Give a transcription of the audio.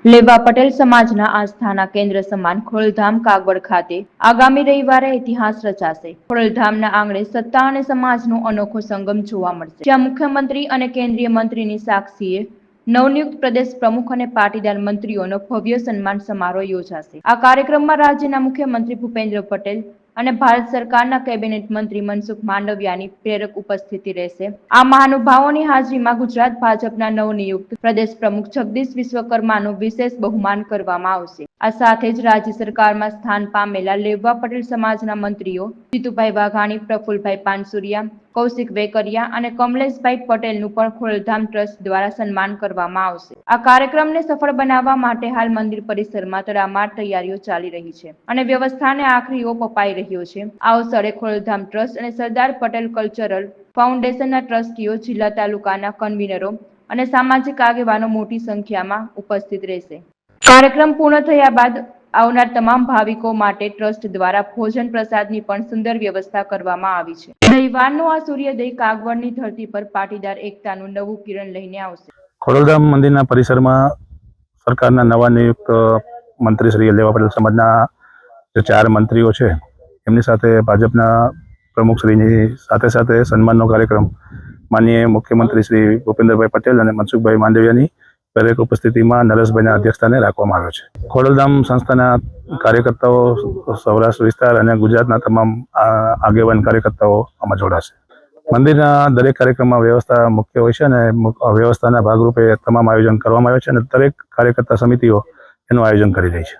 લેવા પટેલ સમાજના આસ્થાના કેન્દ્ર સમાન ખોડલધામ કાગવડ ખાતે આગામી રવિવારે ઇતિહાસ રચાશે. ખોડલધામના આંગણે સત્તા અને સમાજનો અનોખો સંગમ જોવા મળશે, જ્યાં મુખ્યમંત્રી અને કેન્દ્રીય મંત્રીની સાક્ષીએ નવનિયુક્ત પ્રદેશ પ્રમુખ અને પાટીદાર મંત્રીઓનો ભવ્ય સન્માન સમારોહ યોજાશે. આ કાર્યક્રમમાં રાજ્યના મુખ્યમંત્રી ભૂપેન્દ્ર પટેલ અને ભારત સરકારના કેબિનેટ મંત્રી મનસુખ માંડવિયાની પ્રેરક ઉપસ્થિતિ રહેશે. આ મહાનુભાવોની હાજરીમાં ગુજરાત ભાજપના નવનિયુક્ત પ્રદેશ પ્રમુખ જગદીશ વિશ્વકર્માનું વિશેષ બહુમાન કરવામાં આવશે. આ સાથે જ રાજ્ય સરકારમાં સ્થાન પામેલા લેવા પટેલ સમાજના મંત્રીઓ જીતુભાઈ વાઘાણી, પ્રફુલભાઈ પાનસુરિયા, કૌશિક વેકરિયા અને કમલેશભાઈ પટેલનું પણ ખોડલધામ ટ્રસ્ટ દ્વારા સન્માન કરવામાં આવશે. આ કાર્યક્રમને સફળ બનાવવા માટે હાલ મંદિર પરિસરમાં તડામાર તૈયારીઓ ચાલી રહી છે અને વ્યવસ્થાને આખરી ઓપ અપાઈ રહ્યો છે. આ અવસરે ખોડલધામ ટ્રસ્ટ અને સરદાર પટેલ કલ્ચરલ ફાઉન્ડેશનના ટ્રસ્ટીઓ, જિલ્લા તાલુકાના કન્વીનરો અને સામાજિક આગેવાનો મોટી સંખ્યામાં ઉપસ્થિત રહેશે. કાર્યક્રમ પૂર્ણ થયા બાદ આવનાર તમામ ભાવિકો માટે ટ્રસ્ટ દ્વારા ભોજન પ્રસાદની પણ સુંદર વ્યવસ્થા કરવામાં આવી છે. રવિવારનો આ સૂર્યોદય કાગવડની ધરતી પર પાટીદાર એકતાનું નવું કિરણ લઈને આવશે. ખોડલધામ મંદિરના પરિસરમાં સરકારના નવા નિયુક્ત મંત્રી શ્રી લેવા પટેલ સમાજના જે 4 મંત્રીઓ છે એમની સાથે ભાજપના પ્રમુખશ્રીની સાથે સન્માનનો કાર્યક્રમ માનનીય મુખ્યમંત્રી શ્રી ભૂપેન્દ્રભાઈ પટેલ અને મનસુખભાઈ માંડવિયાની દરેક ઉપસ્થિતિમાં નરેશભાઈના અધ્યક્ષસ્થાને રાખવામાં આવ્યો છે. ખોડલધામ સંસ્થાના કાર્યકર્તાઓ, સૌરાષ્ટ્ર વિસ્તાર અને ગુજરાતના તમામ આગેવાન કાર્યકર્તાઓ આમાં જોડાશે. મંદિરના દરેક કાર્યક્રમમાં વ્યવસ્થા મુખ્ય હોય છે અને વ્યવસ્થાના ભાગરૂપે તમામ આયોજન કરવામાં આવે છે અને દરેક કાર્યકર્તા સમિતિઓ એનું આયોજન કરી રહી છે.